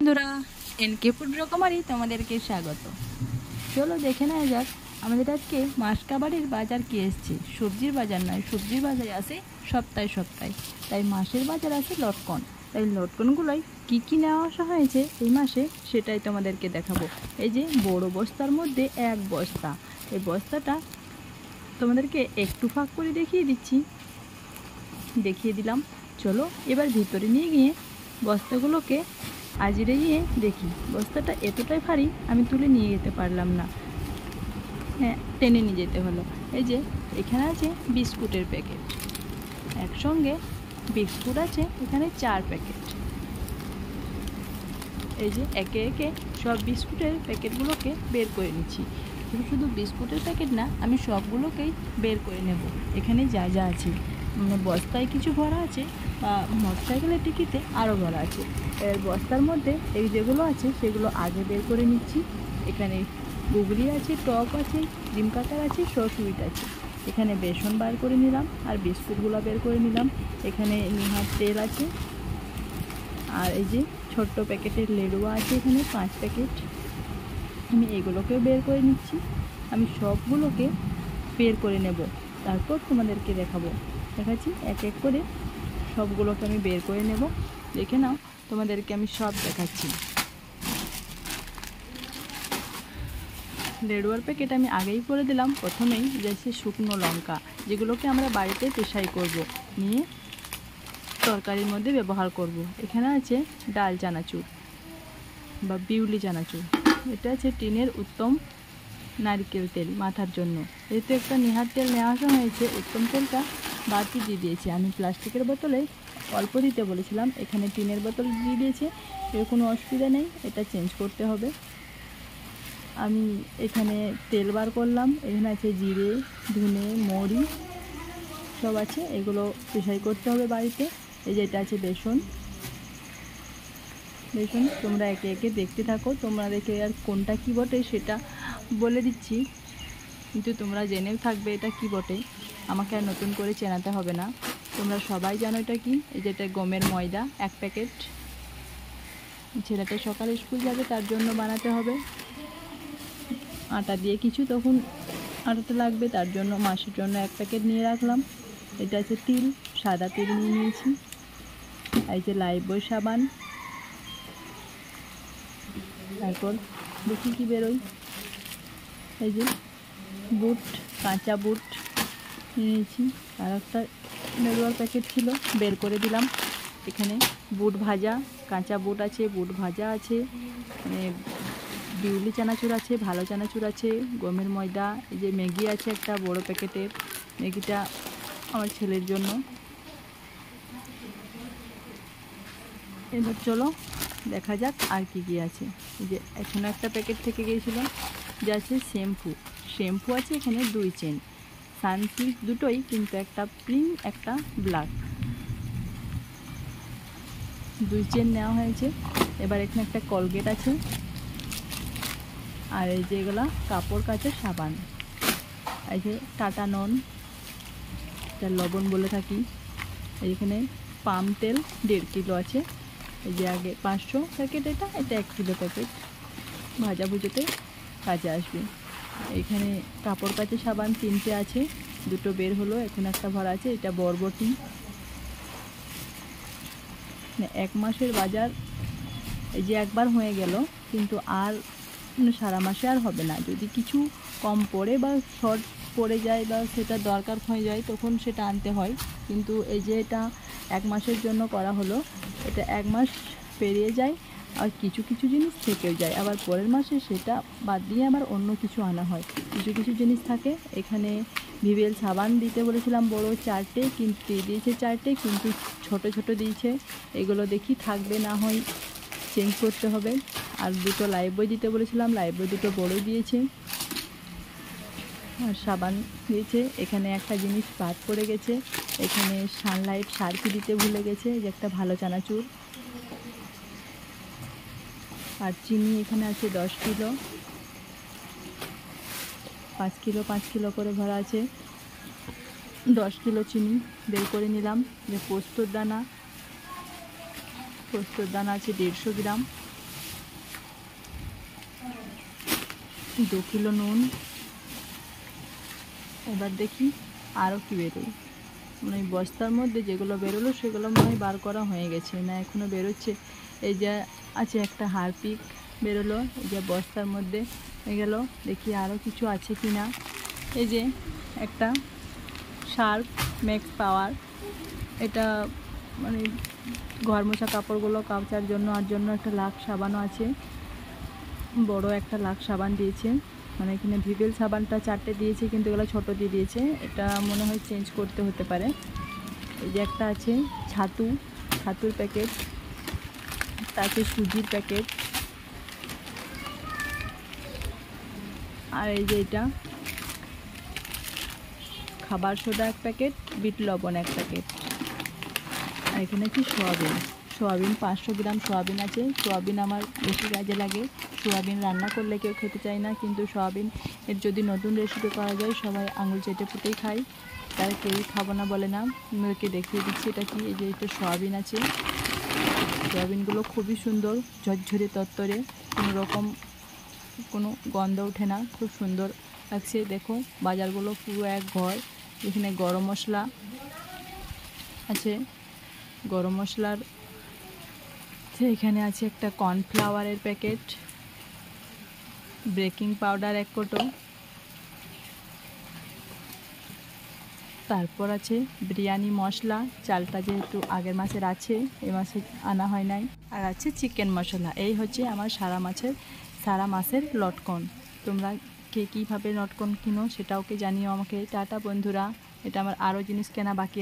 বন্ধুরা, NK food রকমারি তোমাদেরকে স্বাগত। চলো দেখে নেওয়া যাক আমাদের আজকে মাসকাবাড়ির বাজার কি এসছে। সবজির বাজার নয়, সবজির বাজার আসে সপ্তাহে সপ্তাহে, তাই মাসের বাজার আসে লটকন। তাই লটকনগুলোই কি কি নেওয়া আসা হয়েছে এই মাসে সেটাই তোমাদেরকে দেখাবো। এই যে বড় বস্তার মধ্যে এক বস্তা, এই বস্তাটা তোমাদেরকে একটু ফাঁক করে দেখিয়ে দিলাম। চলো এবার ভিতরে নিয়ে গিয়ে বস্তাগুলোকে আজরে গিয়ে দেখি। বস্তাটা এতটাই ভারী আমি তুলে নিয়ে যেতে পারলাম না, হ্যাঁ টেনে নিয়ে যেতে হলো। এই যে এখানে আছে বিস্কুটের প্যাকেট, একসঙ্গে বিস্কুট আছে এখানে 4 প্যাকেট। এই যে একে একে সব বিস্কুটের প্যাকেটগুলোকে বের করে নিচ্ছি। শুধু বিস্কুটের প্যাকেট না, আমি সবগুলোকেই বের করে নেব। এখানে যা যা আছে, বস্তায় কিছু ভরা আছে বা মোটরসাইকেলের টিকিতে আরও ভরা আছে। এর বস্তার মধ্যে এই যেগুলো আছে সেগুলো আগে বের করে নিচ্ছি। এখানে গুগলি আছে, টক আছে, ডিম কাটার আছে, সুইট আছে। এখানে বেসন বার করে নিলাম আর বিস্কুটগুলো বের করে নিলাম। এখানে নিহার তেল আছে, আর এই যে ছোট্ট প্যাকেটের লেডুয়া আছে এখানে 5 প্যাকেট। আমি এগুলোকেও বের করে নিচ্ছি। আমি সবগুলোকে বের করে নেব, তারপর তোমাদেরকে দেখাচ্ছি এক এক করে সবগুলোকে আমি বের করে নেব। দেখে নাও, তোমাদেরকে আমি সব দেখাচ্ছি। লেডুয়ার প্যাকেট আমি আগেই করে দিলাম। প্রথমেই যাচ্ছে শুকনো লঙ্কা, যেগুলোকে আমরা বাড়িতে পেশাই করব, নিয়ে তরকারির মধ্যে ব্যবহার করব। এখানে আছে ডাল চানাচুর বা বিউলি চানাচুর। এটা আছে টিনের উত্তম নারকেল তেল মাথার জন্য। যেহেতু একটা নিহার তেল নেওয়া আসা হয়েছে, উত্তম তেলটা বাড়তি দিয়ে দিয়েছে। আমি প্লাস্টিকের বোতলে অল্প দিতে বলেছিলাম, এখানে টিনের বোতল দিয়ে দিয়েছে। এর কোনো অসুবিধা নেই, এটা চেঞ্জ করতে হবে। আমি এখানে তেল বার করলাম। এখানে আছে জিরে, ধনে, মৌরি সব আছে, এগুলো পেশাই করতে হবে বাড়িতে। এই যে এটা আছে বেসন। তোমরা একে একে দেখতে থাকো, তোমরা দেখে আর কোনটা কী বটে সেটা বলে দিচ্ছি, কিন্তু তোমরা জেনেও থাকবে এটা কি বটে, আমাকে আর নতুন করে চেনাতে হবে না, তোমরা সবাই জানো এটা কি। এই যেটা গমের ময়দা 1 প্যাকেট, ছেলেটা সকালে স্কুল যাবে তার জন্য বানাতে হবে। আটা দিয়ে কিছু তখন আটাতে লাগবে, তার জন্য মাসের জন্য 1 প্যাকেট নিয়ে রাখলাম। এটা আছে তিল, সাদা তিল নিয়ে নিয়েছি। এই যে লাইফবয় সাবান। তারপর দেখি কি বেরোয়। এই যে বুট, কাঁচা বুট নিয়েছি। আর একটা নেড়ুয়ার প্যাকেট ছিল, বের করে দিলাম। এখানে বুট ভাজা, কাঁচা বুট আছে, বুট ভাজা আছে, মানে বিউলি চানাচুর আছে, ভালো চানাচুর আছে, গমের ময়দা। এই যে ম্যাগি আছে একটা বড় প্যাকেটের, ম্যাগিটা আমার ছেলের জন্য। এবার চলো দেখা যাক আর কি কি আছে। এই যে এখানে একটা প্যাকেট থেকে গিয়েছিল, যে আছে শ্যাম্পু আছে এখানে 2 চেন, সানসিল্ক দুটোই, কিন্তু একটা পিঙ্ক একটা ব্ল্যাক, 2 চেন নেওয়া হয়েছে। এবার এখানে একটা কলগেট আছে, আর এই যে এগুলো কাপড় কাচার সাবান। এই যে টাটা নন, এটা লবণ বলে থাকি। এইখানে পাম তেল 1.5 কিলো আছে। এই যে আগে 500 প্যাকেট, এটা 1 কিলো প্যাকেট, ভাজাভুজোতে কাজে আসবে। এখানে কাপড় কাচে সাবান 3টে আছে, 2টো বের হলো, এখন একটা ভরা আছে। এটা বরবটি। 1 মাসের বাজার এই যে একবার হয়ে গেল, কিন্তু আর সারা মাসে আর হবে না। যদি কিছু কম পড়ে বা শর্ট পড়ে যায় বা সেটা দরকার হয়ে যায় তখন সেটা আনতে হয়, কিন্তু এই যে এটা 1 মাসের জন্য করা হলো। এটা 1 মাস পেরিয়ে যায় আর কিছু কিছু জিনিস থেকেও যায়, আবার পরের মাসে সেটা বাদ দিয়ে আবার অন্য কিছু আনা হয়। কিছু কিছু জিনিস থাকে। এখানে ভিভেল সাবান দিতে বলেছিলাম বড় 4টে, কিন্তু দিয়েছে 4টে, কিন্তু ছোট ছোট দিয়েছে। এগুলো দেখি থাকবে না হয় চেঞ্জ করতে হবে। আর 2টো লাইফবয় দিতে বলেছিলাম, লাইফবয় 2টো বড়ই দিয়েছে, আর সাবান দিয়েছে। এখানে একটা জিনিস বাদ পড়ে গেছে, এখানে সানলাইট সার্ফি দিতে ভুলে গেছে, যে একটা ভালো চানাচুর। আর চিনি এখানে আছে 10 কিলো, 5 কিলো করে ভরা আছে। 10 কিলো চিনি বের করে নিলাম। যে পোস্তর দানা আছে 150 গ্রাম। 2 কিলো নুন। এবার দেখি আরও কি বেরোয়। মানে এই বস্তার মধ্যে যেগুলো বেরোলো সেগুলো মনে হয় বার করা হয়ে গেছে, না এখনও বেরোচ্ছে। এই যে আছে একটা হারপিক বেরোলো, এই যে বস্তার মধ্যে হয়ে গেল। দেখি আরও কিছু আছে কি না। এই যে একটা শার্প ম্যাক্স পাওয়ার, এটা মানে ঘর মোছা কাপড়গুলো কাচার জন্য আর জন্য। একটা লাক্স সাবানও আছে, বড় একটা লাক্স সাবান দিয়েছে। মানে এখানে ভিভেল সাবানটা 4টে দিয়েছে, কিন্তু এগুলো ছোটো দিয়ে দিয়েছে, এটা মনে হয় চেঞ্জ করতে হতে পারে। এই যে একটা আছে ছাতুর প্যাকেট, একটা আছে সুজির প্যাকেট, আর এই যে এটা খাবার সোডা 1 প্যাকেট, বিট লবণ 1 প্যাকেট। আর এখানে আছে সোয়াবিন 500 গ্রাম সোয়াবিন আছে। সোয়াবিন আমার বেশি কাজে লাগে। সোয়াবিন রান্না করলে কেউ খেতে চায় না, কিন্তু সোয়াবিন এর যদি নতুন রেসিপি করা যায় সবাই আঙুল চেটে পুটেই খায়, তারা কেউই খাবো না বলে না। আমাদেরকে দেখিয়ে দিচ্ছি এটা কি। এই যে এটা সোয়াবিন আছে, সোয়াবিনগুলো খুবই সুন্দর, ঝরঝরে তত্তরে, কোনো গন্ধ ওঠে না, খুব সুন্দর লাগছে। দেখো বাজারগুলো পুরো এক ঘর। এখানে গরম মশলা আছে, গরম মশলার এখানে আছে একটা কর্নফ্লাওয়ারের প্যাকেট, বেকিং পাউডার 1 কোটো, তারপর আছে বিরিয়ানি মশলা, চালটা যেহেতু আগের মাসের আছে, এ মাসে আনা হয় নাই। আর আছে চিকেন মশলা। এই হচ্ছে আমার সারা মাসের লটকন। তোমরা কে কীভাবে লটকন কিনো সেটাও জানিও আমাকে। টাটা বন্ধুরা, এটা আমার আরও জিনিস কেনা বাকি।